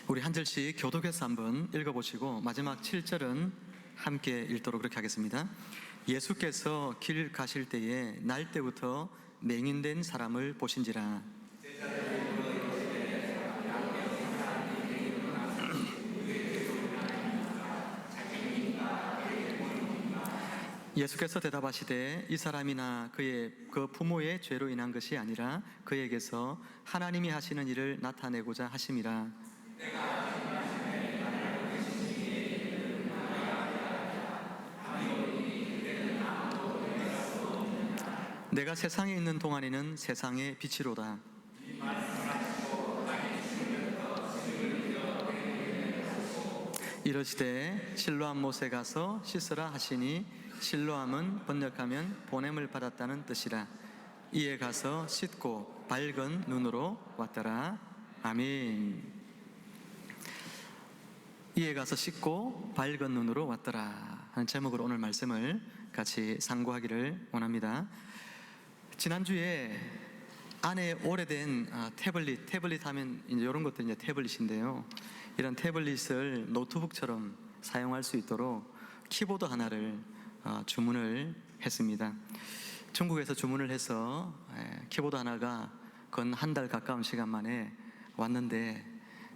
우리 한 절씩 교독해서 한번 읽어보시고 마지막 7절은 함께 읽도록 그렇게 하겠습니다. 예수께서 길 가실 때에 날 때부터 맹인된 사람을 보신지라. 예수께서 대답하시되 이 사람이나 그 부모의 죄로 인한 것이 아니라 그에게서 하나님이 하시는 일을 나타내고자 하심이라. 내가 세상에 있는 동안에는 세상의 빛이로다. 이르시되 실로암 못에 가서 씻으라 하시니 실로암은 번역하면 보냄을 받았다는 뜻이라. 이에 가서 씻고 밝은 눈으로 왔더라. 아멘. 이에 가서 씻고 밝은 눈으로 왔더라 하는 제목으로 오늘 말씀을 같이 상고하기를 원합니다. 지난주에 안에 오래된 태블릿 하면 이제 이런 것도 이제 태블릿인데요. 이런 태블릿을 노트북처럼 사용할 수 있도록 키보드 하나를 주문을 했습니다. 중국에서 주문을 해서 키보드 하나가 건 한 달 가까운 시간 만에 왔는데,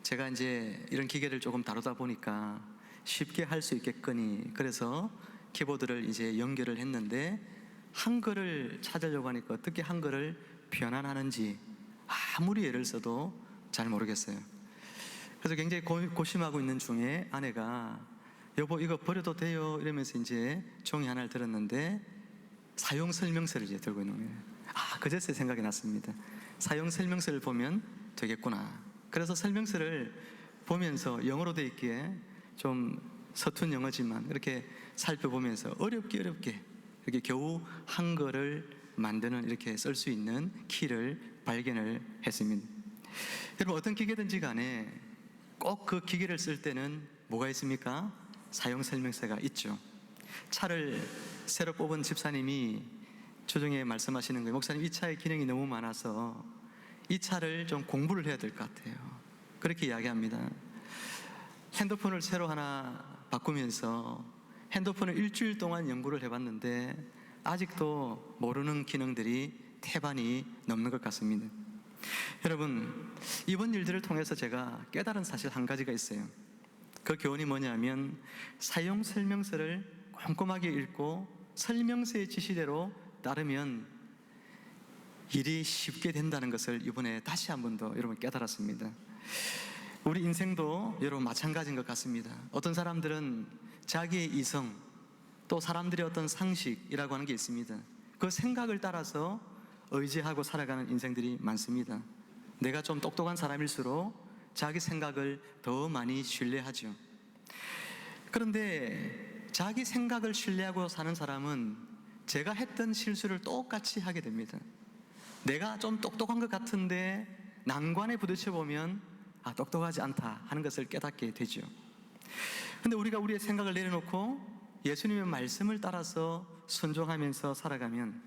제가 이제 이런 기계를 조금 다루다 보니까 쉽게 할 수 있겠거니 그래서 키보드를 이제 연결을 했는데, 한글을 찾으려고 하니까 어떻게 한글을 변환하는지 아무리 애를 써도 잘 모르겠어요. 그래서 굉장히 고심하고 있는 중에 아내가 여보 이거 버려도 돼요 이러면서 이제 종이 하나를 들었는데 사용 설명서를 이제 들고 있는 거예요. 그제서 생각이 났습니다. 사용 설명서를 보면 되겠구나. 그래서 설명서를 보면서 영어로 되어 있기에 좀 서툰 영어지만 이렇게 살펴보면서 어렵게 이렇게 겨우 한글을 만드는, 이렇게 쓸 수 있는 키를 발견을 했습니다. 여러분, 어떤 기계든지 간에 꼭 그 기계를 쓸 때는 뭐가 있습니까? 사용 설명서가 있죠. 차를 새로 뽑은 집사님이 주중에 말씀하시는 거예요. 목사님, 이 차의 기능이 너무 많아서 이 차를 좀 공부를 해야 될 것 같아요. 그렇게 이야기합니다. 핸드폰을 새로 하나 바꾸면서 핸드폰을 일주일 동안 연구를 해봤는데 아직도 모르는 기능들이 태반이 넘는 것 같습니다. 여러분, 이번 일들을 통해서 제가 깨달은 사실 한 가지가 있어요. 그 교훈이 뭐냐면, 사용 설명서를 꼼꼼하게 읽고 설명서의 지시대로 따르면 일이 쉽게 된다는 것을 이번에 다시 한 번 더 여러분 깨달았습니다. 우리 인생도 여러분 마찬가지인 것 같습니다. 어떤 사람들은 자기의 이성, 또 사람들의 어떤 상식이라고 하는 게 있습니다. 그 생각을 따라서 의지하고 살아가는 인생들이 많습니다. 내가 좀 똑똑한 사람일수록 자기 생각을 더 많이 신뢰하죠. 그런데 자기 생각을 신뢰하고 사는 사람은 제가 했던 실수를 똑같이 하게 됩니다. 내가 좀 똑똑한 것 같은데 난관에 부딪혀 보면 똑똑하지 않다 하는 것을 깨닫게 되죠. 근데 우리가 우리의 생각을 내려놓고 예수님의 말씀을 따라서 순종하면서 살아가면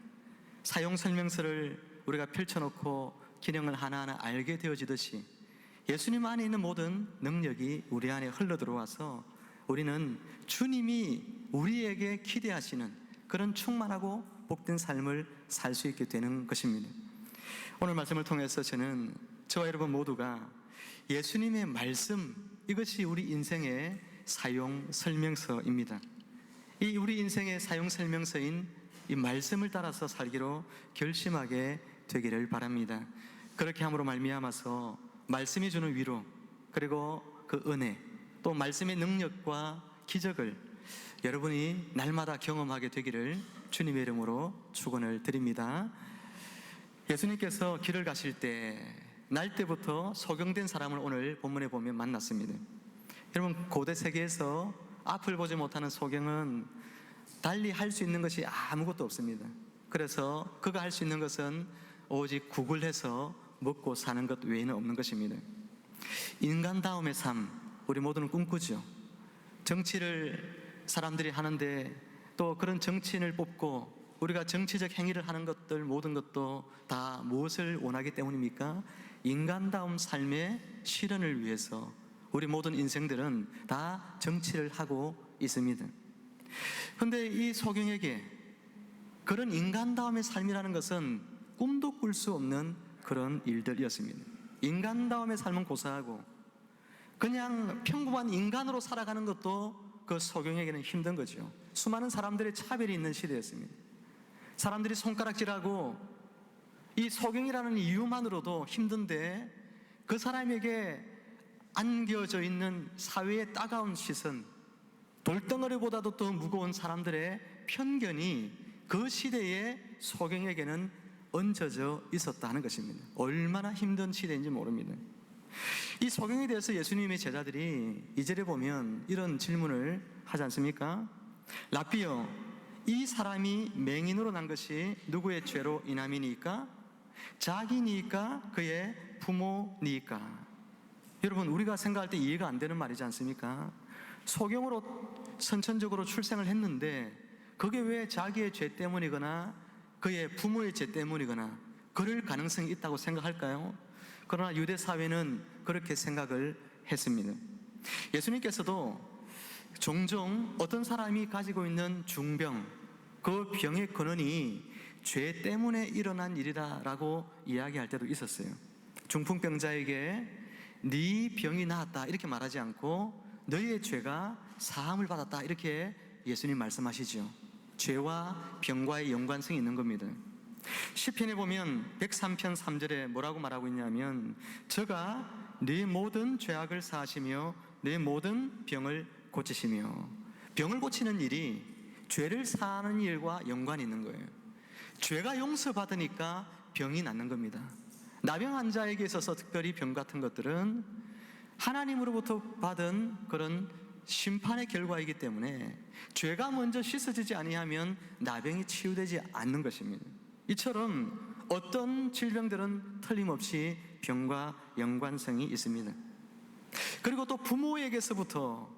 사용 설명서를 우리가 펼쳐놓고 기능을 하나하나 알게 되어지듯이 예수님 안에 있는 모든 능력이 우리 안에 흘러 들어와서 우리는 주님이 우리에게 기대하시는 그런 충만하고 복된 삶을 살 수 있게 되는 것입니다. 오늘 말씀을 통해서 저는 저와 여러분 모두가 예수님의 말씀, 이것이 우리 인생의 사용 설명서입니다. 이 우리 인생의 사용 설명서인 이 말씀을 따라서 살기로 결심하게 되기를 바랍니다. 그렇게 함으로 말미암아서 말씀이 주는 위로, 그리고 그 은혜, 또 말씀의 능력과 기적을 여러분이 날마다 경험하게 되기를 주님의 이름으로 축원을 드립니다. 예수님께서 길을 가실 때 날 때부터 소경된 사람을 오늘 본문에 보면 만났습니다. 여러분, 고대 세계에서 앞을 보지 못하는 소경은 달리 할 수 있는 것이 아무것도 없습니다. 그래서 그가 할 수 있는 것은 오직 구걸해서 먹고 사는 것 외에는 없는 것입니다. 인간다움의 삶, 우리 모두는 꿈꾸죠. 정치를 사람들이 하는데 또 그런 정치인을 뽑고 우리가 정치적 행위를 하는 것들, 모든 것도 다 무엇을 원하기 때문입니까? 인간다움 삶의 실현을 위해서 우리 모든 인생들은 다 정치를 하고 있습니다. 그런데 이 소경에게 그런 인간다움의 삶이라는 것은 꿈도 꿀 수 없는 그런 일들이었습니다. 인간다움의 삶은 고사하고 그냥 평범한 인간으로 살아가는 것도 그 소경에게는 힘든 거죠. 수많은 사람들의 차별이 있는 시대였습니다. 사람들이 손가락질하고 이 소경이라는 이유만으로도 힘든데 그 사람에게 안겨져 있는 사회의 따가운 시선, 돌덩어리보다도 더 무거운 사람들의 편견이 그 시대의 소경에게는 얹어져 있었다는 것입니다. 얼마나 힘든 시대인지 모릅니다. 이 소경에 대해서 예수님의 제자들이 2절에 보면 이런 질문을 하지 않습니까? 라삐여, 이 사람이 맹인으로 난 것이 누구의 죄로 인함이니까? 자기니까 그의 부모니까? 여러분, 우리가 생각할 때 이해가 안 되는 말이지 않습니까? 소경으로 선천적으로 출생을 했는데 그게 왜 자기의 죄 때문이거나 그의 부모의 죄 때문이거나 그럴 가능성이 있다고 생각할까요? 그러나 유대 사회는 그렇게 생각을 했습니다. 예수님께서도 종종 어떤 사람이 가지고 있는 중병, 그 병의 근원이 죄 때문에 일어난 일이다라고 이야기할 때도 있었어요. 중풍병자에게 네 병이 나았다 이렇게 말하지 않고 너희의 죄가 사함을 받았다 이렇게 예수님 말씀하시죠. 죄와 병과의 연관성이 있는 겁니다. 시편에 보면 103편 3절에 뭐라고 말하고 있냐면 저가 네 모든 죄악을 사하시며 네 모든 병을 고치시며, 병을 고치는 일이 죄를 사하는 일과 연관이 있는 거예요. 죄가 용서받으니까 병이 낫는 겁니다. 나병 환자에게 있어서 특별히 병 같은 것들은 하나님으로부터 받은 그런 심판의 결과이기 때문에 죄가 먼저 씻어지지 아니하면 나병이 치유되지 않는 것입니다. 이처럼 어떤 질병들은 틀림없이 병과 연관성이 있습니다. 그리고 또 부모에게서부터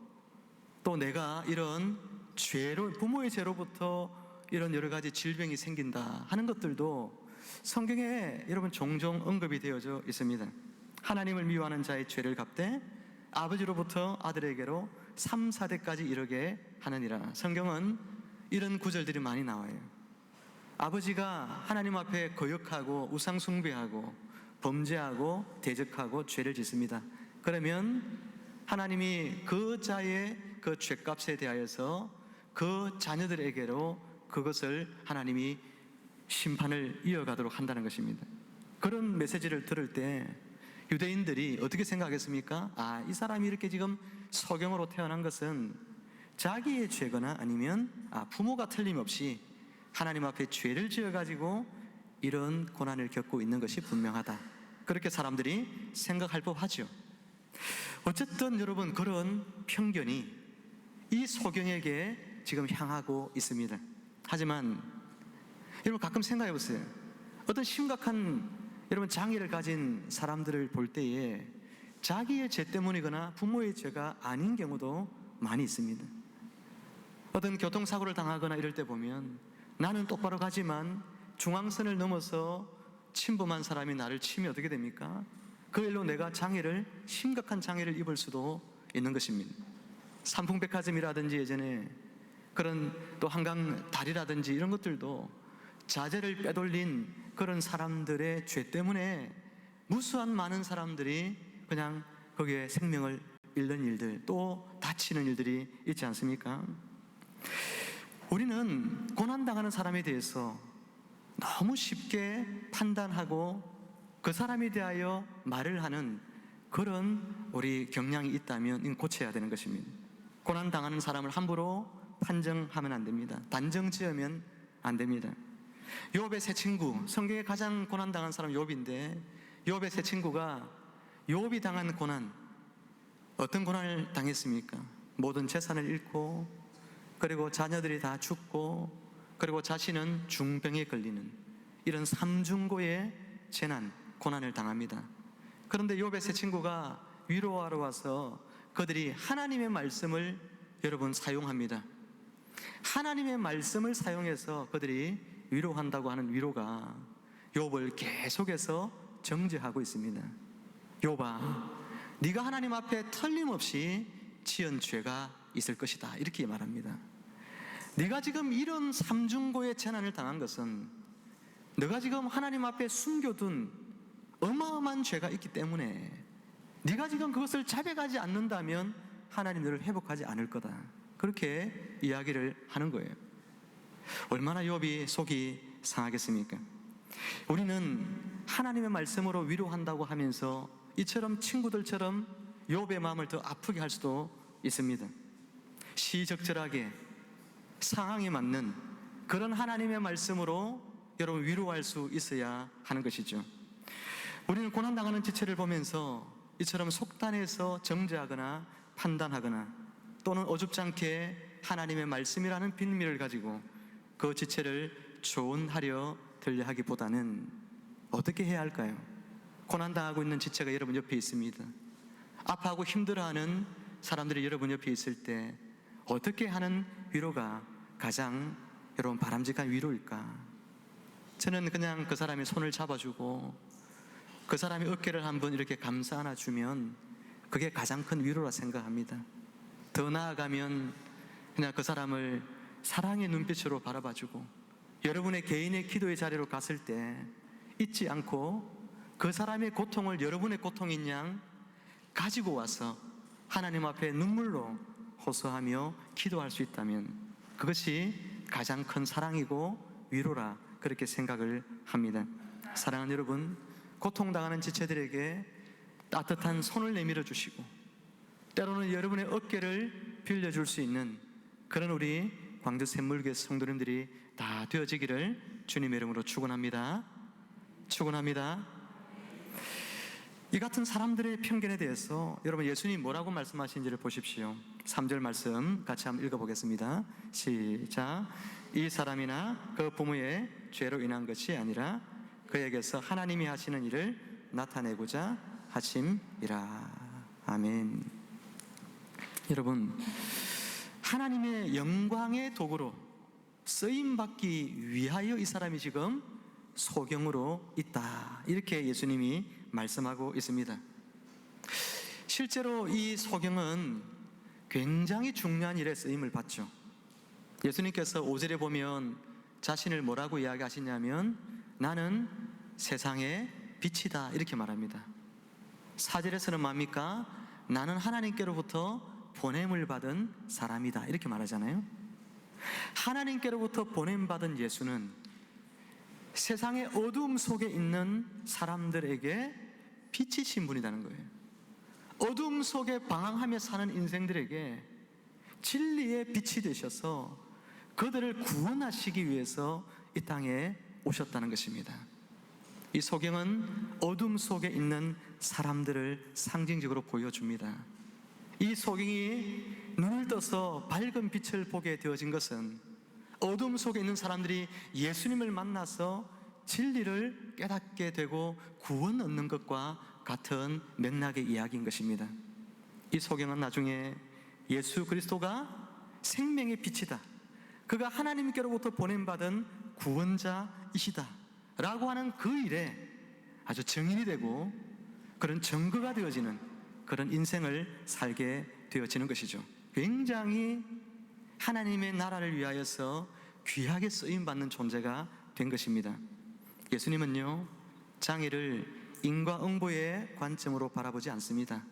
또 내가 이런 죄로, 부모의 죄로부터 이런 여러 가지 질병이 생긴다 하는 것들도 성경에 여러분 종종 언급이 되어져 있습니다. 하나님을 미워하는 자의 죄를 갚되 아버지로부터 아들에게로 3, 4대까지 이르게 하느니라. 성경은 이런 구절들이 많이 나와요. 아버지가 하나님 앞에 거역하고 우상 숭배하고 범죄하고 대적하고 죄를 짓습니다. 그러면 하나님이 그 자의 그 죄값에 대하여서 그 자녀들에게로 그것을 하나님이 심판을 이어가도록 한다는 것입니다. 그런 메시지를 들을 때 유대인들이 어떻게 생각했습니까? 아, 이 사람이 이렇게 지금 소경으로 태어난 것은 자기의 죄거나 아니면 부모가 틀림없이 하나님 앞에 죄를 지어가지고 이런 고난을 겪고 있는 것이 분명하다. 그렇게 사람들이 생각할 법하죠. 어쨌든 여러분, 그런 편견이 이 소경에게 지금 향하고 있습니다. 하지만 여러분 가끔 생각해 보세요. 어떤 심각한 여러분 장애를 가진 사람들을 볼 때에 자기의 죄 때문이거나 부모의 죄가 아닌 경우도 많이 있습니다. 어떤 교통사고를 당하거나 이럴 때 보면 나는 똑바로 가지만 중앙선을 넘어서 침범한 사람이 나를 치면 어떻게 됩니까? 그 일로 내가 심각한 장애를 입을 수도 있는 것입니다. 삼풍백화점이라든지 예전에 그런 또 한강 다리라든지 이런 것들도 자재를 빼돌린 그런 사람들의 죄 때문에 무수한 많은 사람들이 그냥 거기에 생명을 잃는 일들, 또 다치는 일들이 있지 않습니까? 우리는 고난당하는 사람에 대해서 너무 쉽게 판단하고 그 사람에 대하여 말을 하는 그런 우리 경향이 있다면 이건 고쳐야 되는 것입니다. 고난당하는 사람을 함부로 판정하면 안 됩니다. 단정 지으면 안 됩니다. 욥의 세 친구, 성경에 가장 고난당한 사람 욥인데 욥의 세 친구가 욥이 당한 고난, 어떤 고난을 당했습니까? 모든 재산을 잃고, 그리고 자녀들이 다 죽고, 그리고 자신은 중병에 걸리는 이런 삼중고의 재난, 고난을 당합니다. 그런데 욥의 세 친구가 위로하러 와서 그들이 하나님의 말씀을 여러분 사용합니다. 하나님의 말씀을 사용해서 그들이 위로한다고 하는 위로가 욥을 계속해서 정죄하고 있습니다. 욥아, 네가 하나님 앞에 틀림없이 지은 죄가 있을 것이다, 이렇게 말합니다. 네가 지금 이런 삼중고의 재난을 당한 것은 네가 지금 하나님 앞에 숨겨둔 어마어마한 죄가 있기 때문에 네가 지금 그것을 자백하지 않는다면 하나님 너를 회복하지 않을 거다, 그렇게 이야기를 하는 거예요. 얼마나 욥이 속이 상하겠습니까? 우리는 하나님의 말씀으로 위로한다고 하면서 이처럼 친구들처럼 욥의 마음을 더 아프게 할 수도 있습니다. 시적절하게 상황에 맞는 그런 하나님의 말씀으로 여러분 위로할 수 있어야 하는 것이죠. 우리는 고난당하는 지체를 보면서 이처럼 속단해서 정죄하거나 판단하거나 또는 어줍지 않게 하나님의 말씀이라는 빌미를 가지고 그 지체를 조언하려 들려 하기보다는 어떻게 해야 할까요? 고난당하고 있는 지체가 여러분 옆에 있습니다. 아파하고 힘들어하는 사람들이 여러분 옆에 있을 때 어떻게 하는 위로가 가장 여러분 바람직한 위로일까? 저는 그냥 그 사람의 손을 잡아주고 그 사람의 어깨를 한번 이렇게 감싸 안아주면 그게 가장 큰 위로라 생각합니다. 더 나아가면 그냥 그 사람을 사랑의 눈빛으로 바라봐주고 여러분의 개인의 기도의 자리로 갔을 때 잊지 않고 그 사람의 고통을 여러분의 고통인 양 가지고 와서 하나님 앞에 눈물로 호소하며 기도할 수 있다면 그것이 가장 큰 사랑이고 위로라, 그렇게 생각을 합니다. 사랑하는 여러분, 고통당하는 지체들에게 따뜻한 손을 내밀어 주시고 때로는 여러분의 어깨를 빌려줄 수 있는 그런 우리 광주 샘물교회 성도님들이 다 되어지기를 주님의 이름으로 축원합니다. 축원합니다. 이 같은 사람들의 편견에 대해서 여러분 예수님이 뭐라고 말씀하시는지를 보십시오. 3절 말씀 같이 한번 읽어보겠습니다. 시작. 이 사람이나 그 부모의 죄로 인한 것이 아니라 그에게서 하나님이 하시는 일을 나타내고자 하심이라. 아멘. 여러분, 하나님의 영광의 도구로 쓰임받기 위하여 이 사람이 지금 소경으로 있다, 이렇게 예수님이 말씀하고 있습니다. 실제로 이 소경은 굉장히 중요한 일에 쓰임을 받죠. 예수님께서 5절에 보면 자신을 뭐라고 이야기하시냐면 나는 세상의 빛이다, 이렇게 말합니다. 4절에서는 뭡니까? 나는 하나님께로부터 보냄을 받은 사람이다, 이렇게 말하잖아요. 하나님께로부터 보냄받은 예수는 세상의 어두움 속에 있는 사람들에게 빛이신 분이라는 거예요. 어두움 속에 방황하며 사는 인생들에게 진리의 빛이 되셔서 그들을 구원하시기 위해서 이 땅에 오셨다는 것입니다. 이 소경은 어둠 속에 있는 사람들을 상징적으로 보여줍니다. 이 소경이 눈을 떠서 밝은 빛을 보게 되어진 것은 어둠 속에 있는 사람들이 예수님을 만나서 진리를 깨닫게 되고 구원 얻는 것과 같은 맥락의 이야기인 것입니다. 이 소경은 나중에 예수 그리스도가 생명의 빛이다, 그가 하나님께로부터 보냄받은 구원자이시다 라고 하는 그 일에 아주 증인이 되고 그런 증거가 되어지는 그런 인생을 살게 되어지는 것이죠. 굉장히 하나님의 나라를 위하여서 귀하게 쓰임받는 존재가 된 것입니다. 예수님은요, 장애를 인과응보의 관점으로 바라보지 않습니다.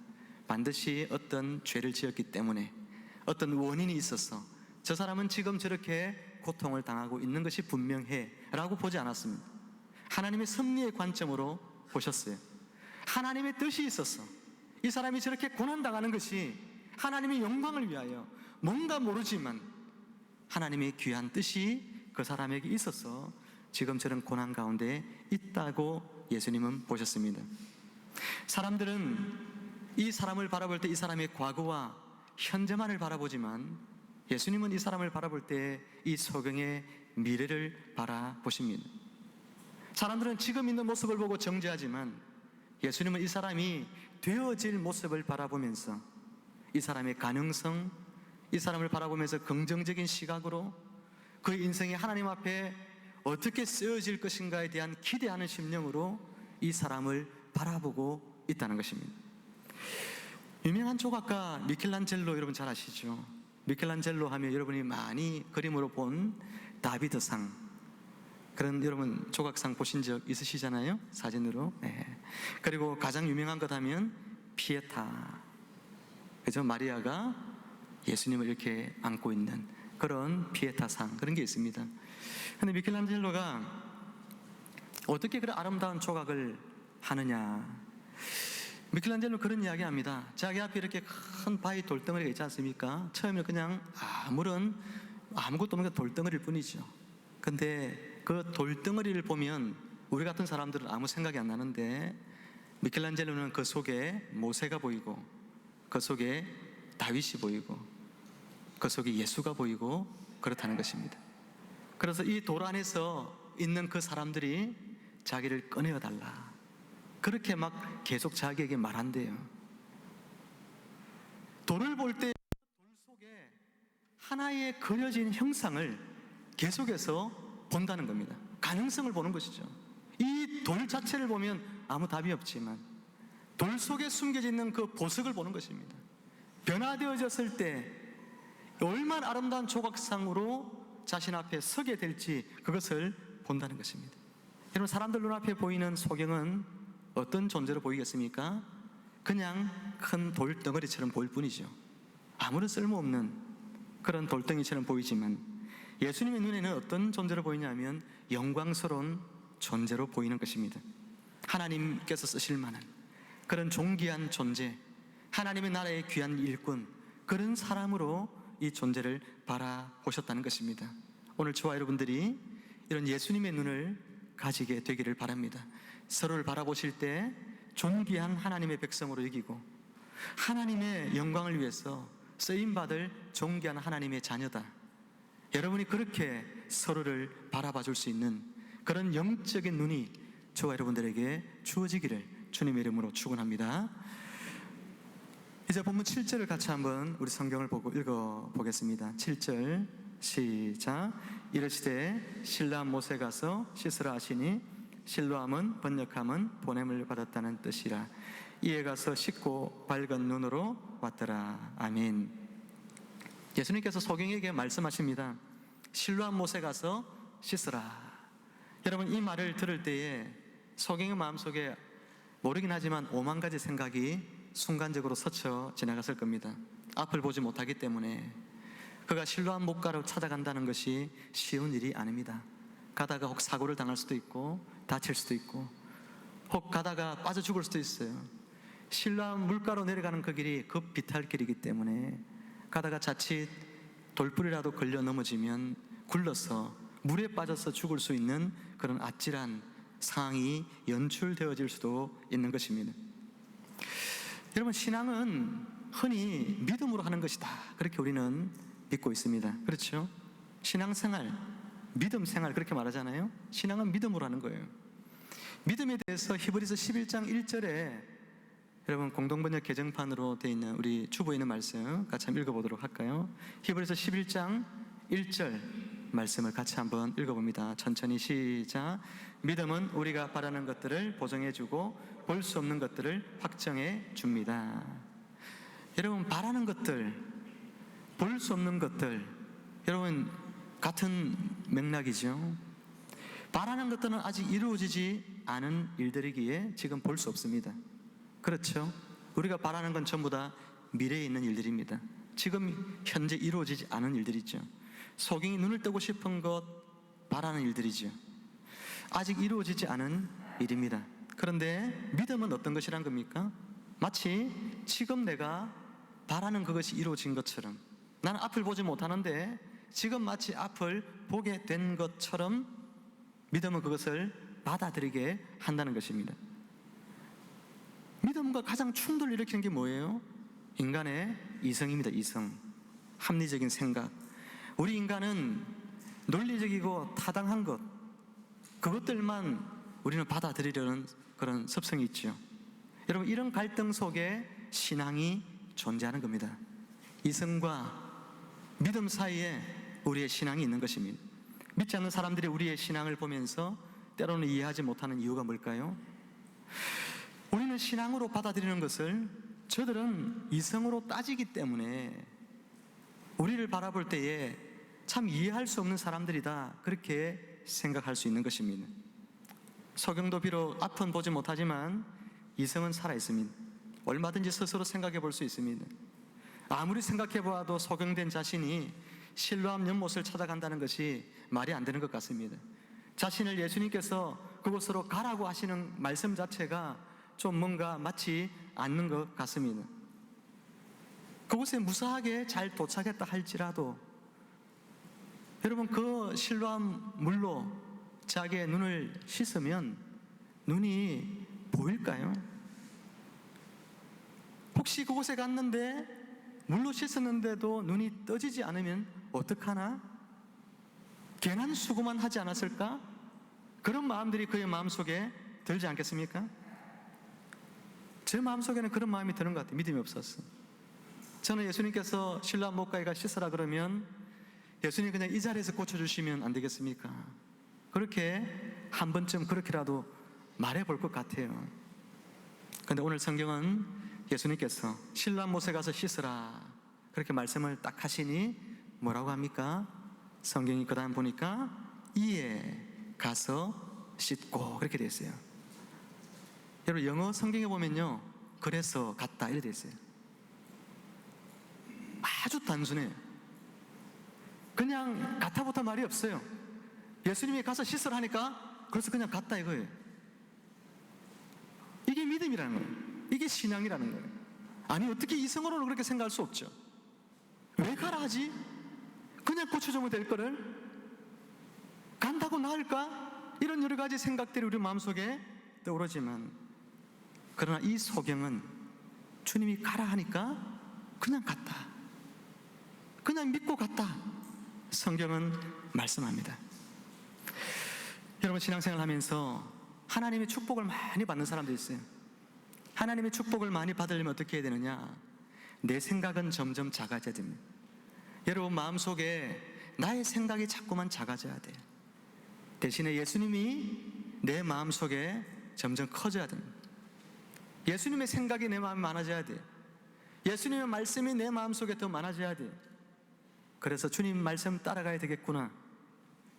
반드시 어떤 죄를 지었기 때문에 어떤 원인이 있어서 저 사람은 지금 저렇게 고통을 당하고 있는 것이 분명해 라고 보지 않았습니다. 하나님의 섭리의 관점으로 보셨어요. 하나님의 뜻이 있었어. 이 사람이 저렇게 고난당하는 것이 하나님의 영광을 위하여 뭔가 모르지만 하나님의 귀한 뜻이 그 사람에게 있어서 지금 저런 고난 가운데 있다고 예수님은 보셨습니다. 사람들은 이 사람을 바라볼 때 이 사람의 과거와 현재만을 바라보지만 예수님은 이 사람을 바라볼 때 이 소경의 미래를 바라보십니다. 사람들은 지금 있는 모습을 보고 정죄하지만 예수님은 이 사람이 되어질 모습을 바라보면서 이 사람의 가능성, 이 사람을 바라보면서 긍정적인 시각으로 그 인생이 하나님 앞에 어떻게 쓰여질 것인가에 대한 기대하는 심령으로 이 사람을 바라보고 있다는 것입니다. 유명한 조각가 미켈란젤로 여러분 잘 아시죠? 미켈란젤로 하면 여러분이 많이 그림으로 본 다비드상, 그런 여러분 조각상 보신 적 있으시잖아요? 사진으로. 네. 그리고 가장 유명한 것 하면 피에타, 그죠? 마리아가 예수님을 이렇게 안고 있는 그런 피에타상, 그런 게 있습니다. 근데 미켈란젤로가 어떻게 그런 아름다운 조각을 하느냐? 미켈란젤로 그런 이야기 합니다. 자기 앞에 이렇게 큰 바위 돌덩어리가 있지 않습니까? 처음에 그냥 아무것도 없는 돌덩어리일 뿐이죠. 근데 그 돌덩어리를 보면 우리 같은 사람들은 아무 생각이 안 나는데, 미켈란젤로는 그 속에 모세가 보이고, 그 속에 다윗이 보이고, 그 속에 예수가 보이고 그렇다는 것입니다. 그래서 이 돌 안에서 있는 그 사람들이 자기를 꺼내어 달라, 그렇게 막 계속 자기에게 말한대요. 돌을 볼 때 돌 속에 하나의 그려진 형상을 계속해서 본다는 겁니다. 가능성을 보는 것이죠. 이 돌 자체를 보면 아무 답이 없지만 돌 속에 숨겨져 있는 그 보석을 보는 것입니다. 변화되어졌을 때 얼마나 아름다운 조각상으로 자신 앞에 서게 될지 그것을 본다는 것입니다. 여러분, 사람들 눈앞에 보이는 소경은 어떤 존재로 보이겠습니까? 그냥 큰 돌덩어리처럼 보일 뿐이죠. 아무런 쓸모없는 그런 돌덩이처럼 보이지만 예수님의 눈에는 어떤 존재로 보이냐면 영광스러운 존재로 보이는 것입니다. 하나님께서 쓰실 만한 그런 존귀한 존재, 하나님의 나라의 귀한 일꾼, 그런 사람으로 이 존재를 바라보셨다는 것입니다. 오늘 저와 여러분들이 이런 예수님의 눈을 가지게 되기를 바랍니다. 서로를 바라보실 때 존귀한 하나님의 백성으로 여기고 하나님의 영광을 위해서 쓰임받을 존귀한 하나님의 자녀다, 여러분이 그렇게 서로를 바라봐 줄 수 있는 그런 영적인 눈이 저와 여러분들에게 주어지기를 주님의 이름으로 축원합니다. 이제 본문 7절을 같이 한번 우리 성경을 보고 읽어보겠습니다. 7절 시작. 이르시되 실로암 못에 가서 씻으라 하시니, 실로암은 번역함은 보냄을 받았다는 뜻이라. 이에 가서 씻고 밝은 눈으로 왔더라. 아멘. 예수님께서 소경에게 말씀하십니다. 실로암 못에 가서 씻으라. 여러분, 이 말을 들을 때에 소경의 마음속에 모르긴 하지만 5만 가지 생각이 순간적으로 스쳐 지나갔을 겁니다. 앞을 보지 못하기 때문에. 그가 실로암 못가로 찾아간다는 것이 쉬운 일이 아닙니다. 가다가 혹 사고를 당할 수도 있고 다칠 수도 있고 혹 가다가 빠져 죽을 수도 있어요. 실로암 물가로 내려가는 그 길이 급 비탈길이기 때문에 가다가 자칫 돌불이라도 걸려 넘어지면 굴러서 물에 빠져서 죽을 수 있는 그런 아찔한 상황이 연출되어질 수도 있는 것입니다. 여러분, 신앙은 흔히 믿음으로 하는 것이다, 그렇게 우리는 믿고 있습니다. 그렇죠? 신앙생활, 믿음생활, 그렇게 말하잖아요. 신앙은 믿음으로 하는 거예요. 믿음에 대해서 히브리서 11장 1절에 여러분 공동번역 개정판으로 되어 있는 우리 주보에 있는 말씀 같이 한번 읽어보도록 할까요? 히브리서 11장 1절 말씀을 같이 한번 읽어봅니다. 천천히 시작. 믿음은 우리가 바라는 것들을 보증해주고 볼 수 없는 것들을 확정해 줍니다. 여러분, 바라는 것들, 볼 수 없는 것들, 여러분 같은 맥락이죠. 바라는 것들은 아직 이루어지지 않은 일들이기에 지금 볼 수 없습니다. 그렇죠? 우리가 바라는 건 전부 다 미래에 있는 일들입니다. 지금 현재 이루어지지 않은 일들이죠. 소경이 눈을 뜨고 싶은 것, 바라는 일들이죠. 아직 이루어지지 않은 일입니다. 그런데 믿음은 어떤 것이란 겁니까? 마치 지금 내가 바라는 그것이 이루어진 것처럼, 나는 앞을 보지 못하는데 지금 마치 앞을 보게 된 것처럼 믿음은 그것을 받아들이게 한다는 것입니다. 믿음과 가장 충돌을 일으키는 게 뭐예요? 인간의 이성입니다. 이성, 합리적인 생각. 우리 인간은 논리적이고 타당한 것, 그것들만 우리는 받아들이려는 그런 습성이 있죠. 여러분, 이런 갈등 속에 신앙이 존재하는 겁니다. 이성과 믿음 사이에 우리의 신앙이 있는 것입니다. 믿지 않는 사람들이 우리의 신앙을 보면서 때로는 이해하지 못하는 이유가 뭘까요? 우리는 신앙으로 받아들이는 것을 저들은 이성으로 따지기 때문에 우리를 바라볼 때에 참 이해할 수 없는 사람들이다, 그렇게 생각할 수 있는 것입니다. 소경도 비록 앞은 보지 못하지만 이성은 살아있습니다. 얼마든지 스스로 생각해 볼 수 있습니다. 아무리 생각해 보아도 소경된 자신이 실로암 연못을 찾아간다는 것이 말이 안 되는 것 같습니다. 자신을 예수님께서 그곳으로 가라고 하시는 말씀 자체가 좀 뭔가 맞지 않는 것 같습니다. 그곳에 무사하게 잘 도착했다 할지라도 여러분, 그 실로암 물로 자기의 눈을 씻으면 눈이 보일까요? 혹시 그곳에 갔는데 물로 씻었는데도 눈이 떠지지 않으면 어떡하나? 괜한 수고만 하지 않았을까? 그런 마음들이 그의 마음속에 들지 않겠습니까? 제 마음속에는 그런 마음이 드는 것 같아요. 믿음이 없었어. 저는 예수님께서 실로암 못가에 가 씻으라 그러면 예수님 그냥 이 자리에서 고쳐주시면 안 되겠습니까? 그렇게 한 번쯤 그렇게라도 말해볼 것 같아요. 그런데 오늘 성경은 예수님께서 실로암 못에 가서 씻으라 그렇게 말씀을 딱 하시니 뭐라고 합니까? 성경이 그 다음 보니까 이에 가서 씻고 그렇게 되어 있어요. 여러분, 영어 성경에 보면요, 그래서 갔다 이렇게 되어 있어요. 아주 단순해요. 그냥 갔다부터 말이 없어요. 예수님이 가서 씻으라 하니까 그래서 그냥 갔다 이거예요. 이게 믿음이라는 거예요. 이게 신앙이라는 거예요. 아니, 어떻게 이성으로는 그렇게 생각할 수 없죠. 왜 가라 하지? 그냥 고쳐주면 될 거를 간다고 나을까? 이런 여러 가지 생각들이 우리 마음속에 떠오르지만, 그러나 이 소경은 주님이 가라 하니까 그냥 갔다, 그냥 믿고 갔다, 성경은 말씀합니다. 여러분, 신앙생활 하면서 하나님의 축복을 많이 받는 사람도 있어요. 하나님의 축복을 많이 받으려면 어떻게 해야 되느냐? 내 생각은 점점 작아져야 됩니다. 여러분, 마음속에 나의 생각이 자꾸만 작아져야 돼요. 대신에 예수님이 내 마음속에 점점 커져야 됩니다. 예수님의 생각이 내 마음에 많아져야 돼요. 예수님의 말씀이 내 마음속에 더 많아져야 돼요. 그래서 주님 말씀 따라가야 되겠구나,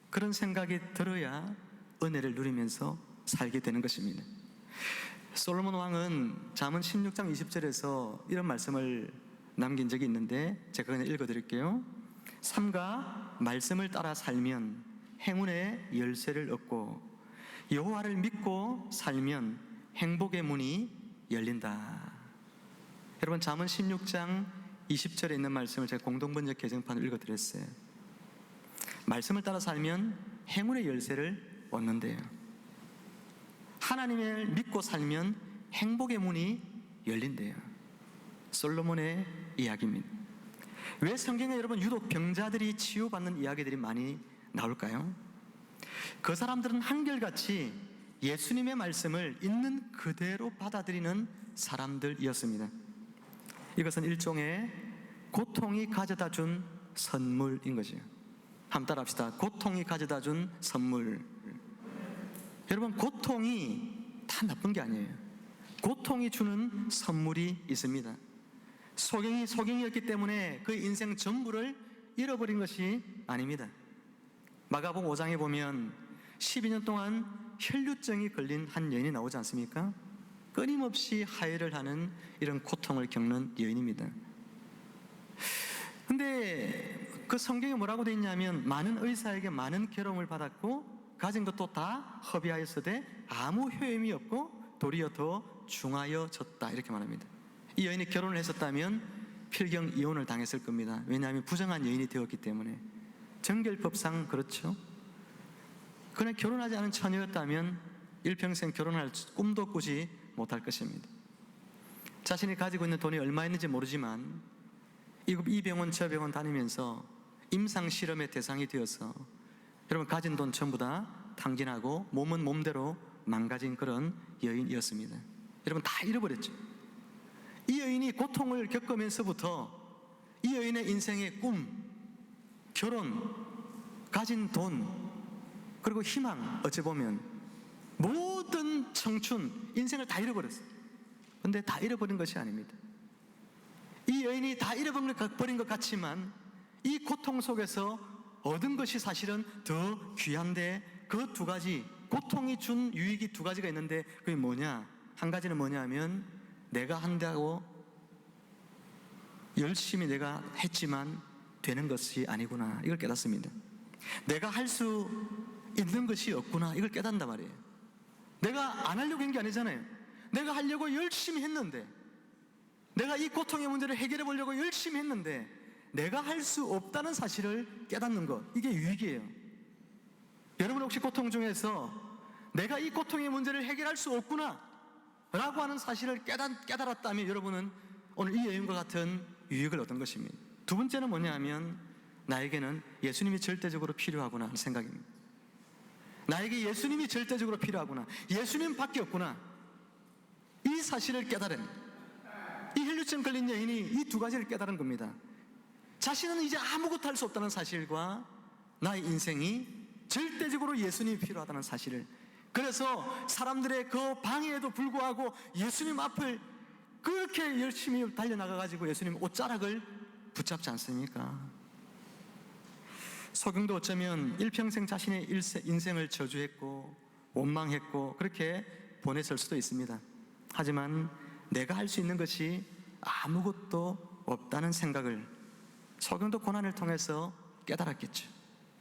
그런 생각이 들어야 은혜를 누리면서 살게 되는 것입니다. 솔로몬 왕은 잠언 16장 20절에서 이런 말씀을 남긴 적이 있는데 제가 그냥 읽어드릴게요. 삼가 말씀을 따라 살면 행운의 열쇠를 얻고 여호와를 믿고 살면 행복의 문이 열린다. 여러분, 잠언 16장 20절에 있는 말씀을 제가 공동번역 개정판을 읽어드렸어요. 말씀을 따라 살면 행운의 열쇠를 얻는데요, 하나님을 믿고 살면 행복의 문이 열린대요. 솔로몬의 이야기입니다. 왜 성경에 여러분 유독 병자들이 치유받는 이야기들이 많이 나올까요? 그 사람들은 한결같이 예수님의 말씀을 있는 그대로 받아들이는 사람들이었습니다. 이것은 일종의 고통이 가져다 준 선물인 거죠. 한번 따라 합시다. 고통이 가져다 준 선물. 여러분, 고통이 다 나쁜 게 아니에요. 고통이 주는 선물이 있습니다. 소경이었기 때문에 그 인생 전부를 잃어버린 것이 아닙니다. 마가복음 5장에 보면 12년 동안 혈류증이 걸린 한 여인이 나오지 않습니까? 끊임없이 하혈을 하는 이런 고통을 겪는 여인입니다. 근데 그 성경에 뭐라고 되어 있냐면, 많은 의사에게 많은 괴로움을 받았고 가진 것도 다 허비하였으되 아무 효임이 없고 도리어 더 중하여졌다, 이렇게 말합니다. 이 여인이 결혼을 했었다면 필경 이혼을 당했을 겁니다. 왜냐하면 부정한 여인이 되었기 때문에. 정결법상 그렇죠. 그냥 결혼하지 않은 처녀였다면 일평생 결혼할 꿈도 꾸지 못할 것입니다. 자신이 가지고 있는 돈이 얼마였는지 모르지만 이 병원 저 병원 다니면서 임상 실험의 대상이 되어서 여러분, 가진 돈 전부 다 탕진하고 몸은 몸대로 망가진 그런 여인이었습니다. 여러분, 다 잃어버렸죠. 이 여인이 고통을 겪으면서부터 이 여인의 인생의 꿈, 결혼, 가진 돈, 그리고 희망, 어찌 보면 모든 청춘, 인생을 다 잃어버렸어요. 근데 다 잃어버린 것이 아닙니다. 이 여인이 다 잃어버린 것 같지만 이 고통 속에서 얻은 것이 사실은 더 귀한데, 그 두 가지, 고통이 준 유익이 두 가지가 있는데 그게 뭐냐? 한 가지는 뭐냐 하면, 내가 한다고 열심히 내가 했지만 되는 것이 아니구나, 이걸 깨닫습니다. 내가 할 수 있는 것이 없구나, 이걸 깨닫는단 말이에요. 내가 안 하려고 한 게 아니잖아요. 내가 하려고 열심히 했는데, 내가 이 고통의 문제를 해결해 보려고 열심히 했는데 내가 할 수 없다는 사실을 깨닫는 것, 이게 유익이에요. 여러분 혹시 고통 중에서 내가 이 고통의 문제를 해결할 수 없구나 라고 하는 사실을 깨달았다면 여러분은 오늘 이 여인과 같은 유익을 얻은 것입니다. 두 번째는 뭐냐 하면, 나에게는 예수님이 절대적으로 필요하구나 하는 생각입니다. 나에게 예수님이 절대적으로 필요하구나, 예수님밖에 없구나, 이 사실을 깨달은, 이 혈류증 걸린 여인이 이 두 가지를 깨달은 겁니다. 자신은 이제 아무것도 할 수 없다는 사실과 나의 인생이 절대적으로 예수님이 필요하다는 사실을, 그래서 사람들의 그 방해에도 불구하고 예수님 앞을 그렇게 열심히 달려나가가지고 예수님 옷자락을 붙잡지 않습니까? 소경도 어쩌면 일평생 자신의 인생을 저주했고 원망했고 그렇게 보냈을 수도 있습니다. 하지만 내가 할 수 있는 것이 아무것도 없다는 생각을 소경도 고난을 통해서 깨달았겠죠.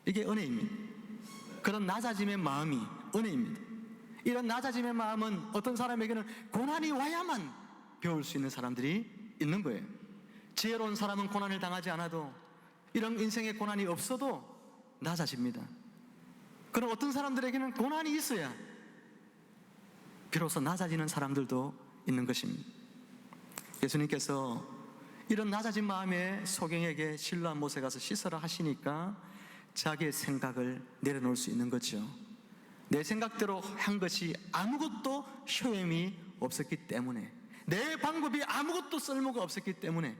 이게 은혜입니다. 그런 낮아짐의 마음이 은혜입니다. 이런 낮아짐의 마음은 어떤 사람에게는 고난이 와야만 배울 수 있는 사람들이 있는 거예요. 지혜로운 사람은 고난을 당하지 않아도, 이런 인생의 고난이 없어도 낮아집니다. 그럼 어떤 사람들에게는 고난이 있어야 비로소 낮아지는 사람들도 있는 것입니다. 예수님께서 이런 낮아진 마음에 소경에게 실로암 못에 가서 씻으라 하시니까 자기의 생각을 내려놓을 수 있는 거죠. 내 생각대로 한 것이 아무것도 효험이 없었기 때문에, 내 방법이 아무것도 쓸모가 없었기 때문에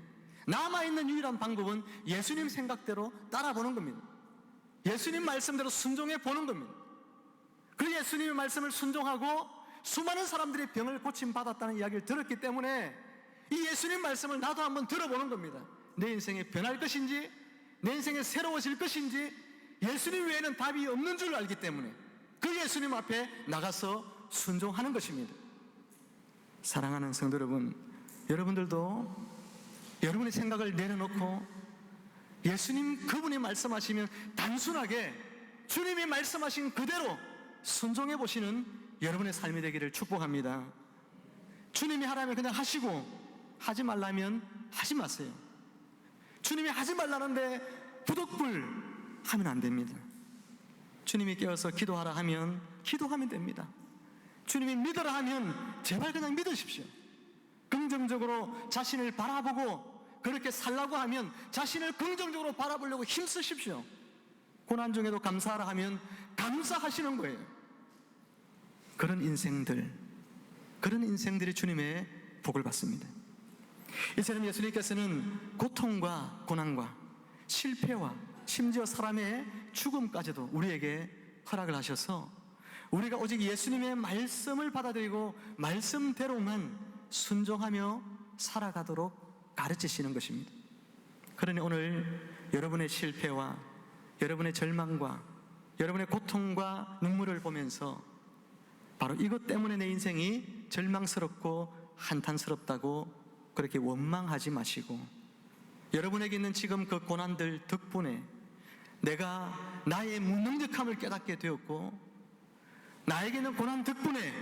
남아있는 유일한 방법은 예수님 생각대로 따라보는 겁니다. 예수님 말씀대로 순종해 보는 겁니다. 그 예수님의 말씀을 순종하고 수많은 사람들이 병을 고침받았다는 이야기를 들었기 때문에 이 예수님 말씀을 나도 한번 들어보는 겁니다. 내 인생이 변할 것인지, 내 인생이 새로워질 것인지, 예수님 외에는 답이 없는 줄 알기 때문에 그 예수님 앞에 나가서 순종하는 것입니다. 사랑하는 성도 여러분, 여러분들도 여러분의 생각을 내려놓고 예수님 그분이 말씀하시면 단순하게 주님이 말씀하신 그대로 순종해 보시는 여러분의 삶이 되기를 축복합니다. 주님이 하라면 그냥 하시고, 하지 말라면 하지 마세요. 주님이 하지 말라는데 부득불 하면 안 됩니다. 주님이 깨워서 기도하라 하면 기도하면 됩니다. 주님이 믿으라 하면 제발 그냥 믿으십시오. 긍정적으로 자신을 바라보고 그렇게 살라고 하면 자신을 긍정적으로 바라보려고 힘쓰십시오. 고난 중에도 감사하라 하면 감사하시는 거예요. 그런 인생들이 주님의 복을 받습니다. 이처럼 예수님께서는 고통과 고난과 실패와 심지어 사람의 죽음까지도 우리에게 허락을 하셔서 우리가 오직 예수님의 말씀을 받아들이고 말씀대로만 순종하며 살아가도록 가르치시는 것입니다. 그러니 오늘 여러분의 실패와 여러분의 절망과 여러분의 고통과 눈물을 보면서 바로 이것 때문에 내 인생이 절망스럽고 한탄스럽다고 그렇게 원망하지 마시고, 여러분에게 있는 지금 그 고난들 덕분에 내가 나의 무능력함을 깨닫게 되었고, 나에게 있는 고난 덕분에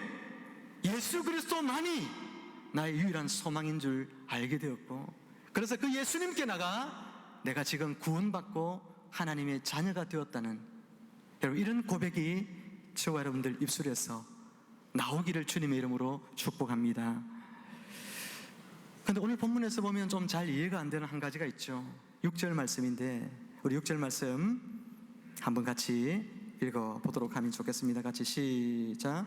예수 그리스도만이 나의 유일한 소망인 줄 알게 되었고, 그래서 그 예수님께 나가 내가 지금 구원받고 하나님의 자녀가 되었다는, 여러분 이런 고백이 저와 여러분들 입술에서 나오기를 주님의 이름으로 축복합니다. 그런데 오늘 본문에서 보면 좀 잘 이해가 안 되는 한 가지가 있죠. 6절 말씀인데 우리 6절 말씀 한번 같이 읽어보도록 하면 좋겠습니다. 같이 시작.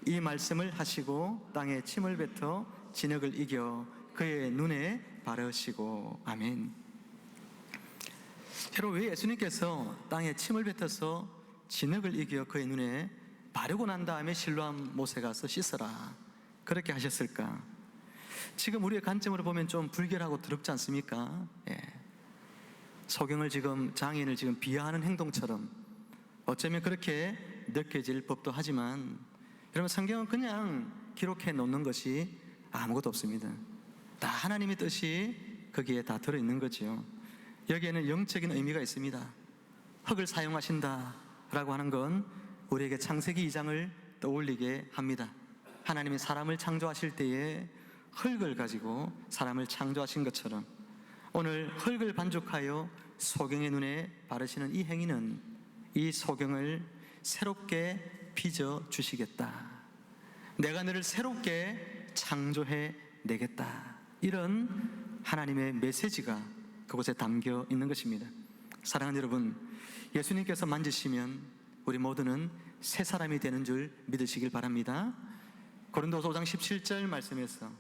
이 말씀을 하시고 땅에 침을 뱉어 진흙을 이겨 그의 눈에 바르시고. 아멘. 여러분, 왜 예수님께서 땅에 침을 뱉어서 진흙을 이겨 그의 눈에 바르고 난 다음에 실로암 못에 가서 씻어라 그렇게 하셨을까? 지금 우리의 관점으로 보면 좀 불결하고 더럽지 않습니까? 예. 소경을 지금, 장애인을 지금 비하하는 행동처럼 어쩌면 그렇게 느껴질 법도 하지만, 여러분, 성경은 그냥 기록해 놓는 것이 아무것도 없습니다. 다 하나님의 뜻이 거기에 다 들어있는 거죠. 여기에는 영적인 의미가 있습니다. 흙을 사용하신다 라고 하는 건 우리에게 창세기 2장을 떠올리게 합니다. 하나님이 사람을 창조하실 때에 흙을 가지고 사람을 창조하신 것처럼 오늘 흙을 반죽하여 소경의 눈에 바르시는 이 행위는 이 소경을 새롭게 빚어 주시겠다, 내가 너를 새롭게 창조해 내겠다, 이런 하나님의 메시지가 그곳에 담겨 있는 것입니다. 사랑하는 여러분, 예수님께서 만지시면 우리 모두는 새 사람이 되는 줄 믿으시길 바랍니다. 고린도서 5장 17절 말씀에서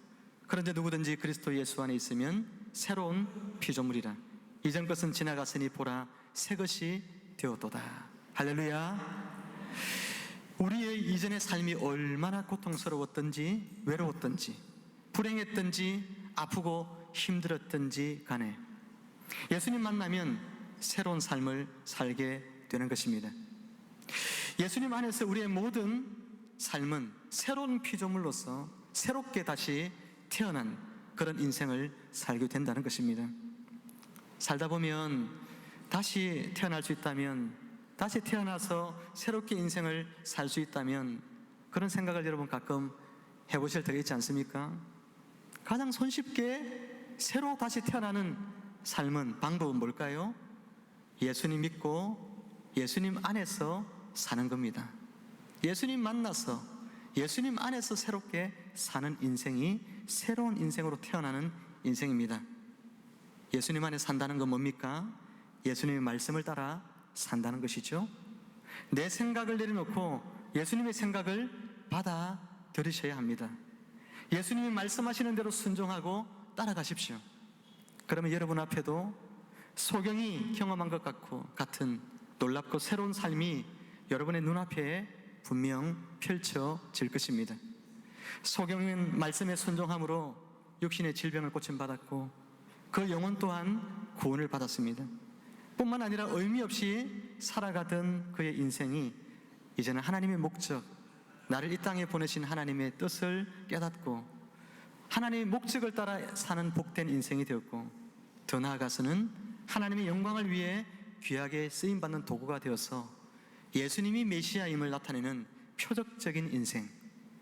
그런데 누구든지 그리스도 예수 안에 있으면 새로운 피조물이라, 이전 것은 지나갔으니 보라 새 것이 되었도다. 할렐루야. 우리의 이전의 삶이 얼마나 고통스러웠던지, 외로웠던지, 불행했던지, 아프고 힘들었던지 간에 예수님 만나면 새로운 삶을 살게 되는 것입니다. 예수님 안에서 우리의 모든 삶은 새로운 피조물로서 새롭게 다시 태어난 그런 인생을 살게 된다는 것입니다. 살다 보면 다시 태어날 수 있다면, 다시 태어나서 새롭게 인생을 살 수 있다면, 그런 생각을 여러분 가끔 해보실 때가 있지 않습니까? 가장 손쉽게 새로 다시 태어나는 삶은, 방법은 뭘까요? 예수님 믿고 예수님 안에서 사는 겁니다. 예수님 만나서 예수님 안에서 새롭게 사는 인생이 새로운 인생으로 태어나는 인생입니다. 예수님 안에 산다는 건 뭡니까? 예수님의 말씀을 따라 산다는 것이죠. 내 생각을 내려놓고 예수님의 생각을 받아들이셔야 합니다. 예수님이 말씀하시는 대로 순종하고 따라가십시오. 그러면 여러분 앞에도 소경이 경험한 것 같은 놀랍고 새로운 삶이 여러분의 눈앞에 분명 펼쳐질 것입니다. 소경은 말씀에 순종함으로 육신의 질병을 고침받았고 그 영혼 또한 구원을 받았습니다. 뿐만 아니라 의미 없이 살아가던 그의 인생이 이제는 하나님의 목적, 나를 이 땅에 보내신 하나님의 뜻을 깨닫고 하나님의 목적을 따라 사는 복된 인생이 되었고, 더 나아가서는 하나님의 영광을 위해 귀하게 쓰임받는 도구가 되어서 예수님이 메시아임을 나타내는 표적적인 인생,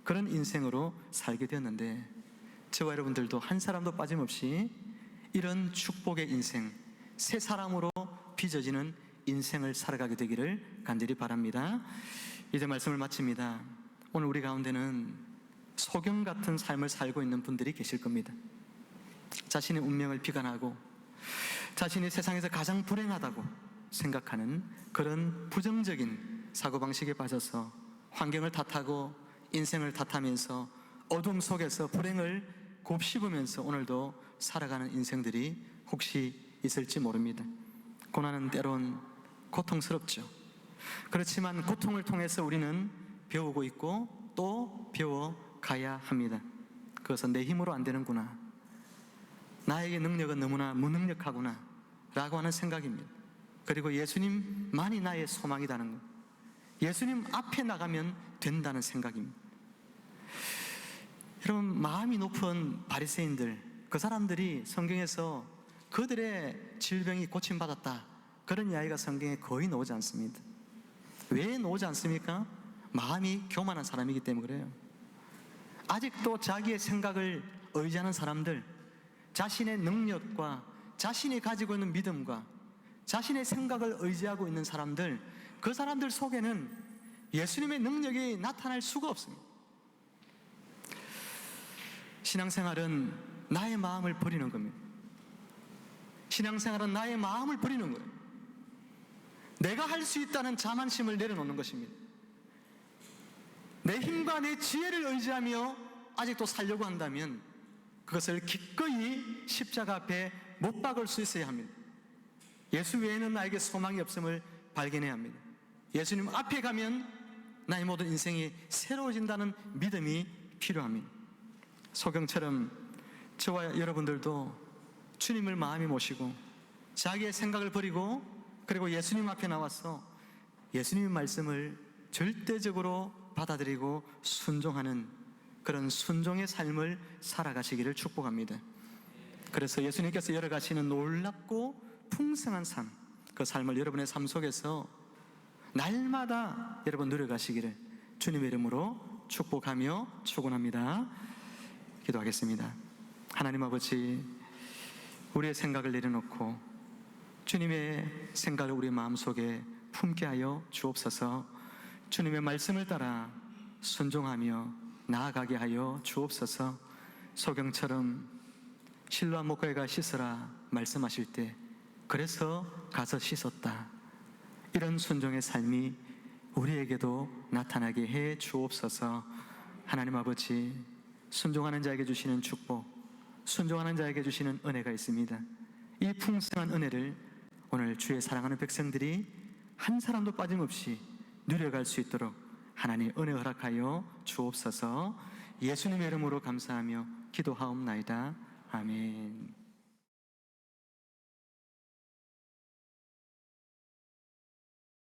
그런 인생으로 살게 되었는데, 저와 여러분들도 한 사람도 빠짐없이 이런 축복의 인생, 새 사람으로 빚어지는 인생을 살아가게 되기를 간절히 바랍니다. 이제 말씀을 마칩니다. 오늘 우리 가운데는 소경 같은 삶을 살고 있는 분들이 계실 겁니다. 자신의 운명을 비관하고 자신이 세상에서 가장 불행하다고 생각하는 그런 부정적인 사고방식에 빠져서 환경을 탓하고 인생을 탓하면서 어둠 속에서 불행을 곱씹으면서 오늘도 살아가는 인생들이 혹시 있을지 모릅니다. 고난은 때론 고통스럽죠. 그렇지만 고통을 통해서 우리는 배우고 있고 또 배워가야 합니다. 그것은 내 힘으로 안 되는구나, 나에게 능력은 너무나 무능력하구나 라고 하는 생각입니다. 그리고 예수님만이 나의 소망이라는 것, 예수님 앞에 나가면 된다는 생각입니다. 여러분, 마음이 높은 바리새인들, 그 사람들이 성경에서 그들의 질병이 고침받았다, 그런 이야기가 성경에 거의 나오지 않습니다. 왜 나오지 않습니까? 마음이 교만한 사람이기 때문에 그래요. 아직도 자기의 생각을 의지하는 사람들, 자신의 능력과 자신이 가지고 있는 믿음과 자신의 생각을 의지하고 있는 사람들, 그 사람들 속에는 예수님의 능력이 나타날 수가 없습니다. 신앙생활은 나의 마음을 버리는 겁니다. 신앙생활은 나의 마음을 버리는 거예요. 내가 할 수 있다는 자만심을 내려놓는 것입니다. 내 힘과 내 지혜를 의지하며 아직도 살려고 한다면 그것을 기꺼이 십자가 앞에 못 박을 수 있어야 합니다. 예수 외에는 나에게 소망이 없음을 발견해야 합니다. 예수님 앞에 가면 나의 모든 인생이 새로워진다는 믿음이 필요합니다. 소경처럼 저와 여러분들도 주님을 마음에 모시고 자기의 생각을 버리고 그리고 예수님 앞에 나와서 예수님의 말씀을 절대적으로 받아들이고 순종하는 그런 순종의 삶을 살아가시기를 축복합니다. 그래서 예수님께서 열어가시는 놀랍고 풍성한 삶, 그 삶을 여러분의 삶 속에서 날마다 여러분 누려가시기를 주님의 이름으로 축복하며 축원합니다. 기도하겠습니다. 하나님 아버지, 우리의 생각을 내려놓고 주님의 생각을 우리 마음속에 품게 하여 주옵소서. 주님의 말씀을 따라 순종하며 나아가게 하여 주옵소서. 소경처럼 실로암 목가에가 씻으라 말씀하실 때 그래서 가서 씻었다. 이런 순종의 삶이 우리에게도 나타나게 해 주옵소서. 하나님 아버지, 순종하는 자에게 주시는 축복, 순종하는 자에게 주시는 은혜가 있습니다. 이 풍성한 은혜를 오늘 주의 사랑하는 백성들이 한 사람도 빠짐없이 누려갈 수 있도록 하나님 은혜 허락하여 주옵소서. 예수님의 이름으로 감사하며 기도하옵나이다. 아멘.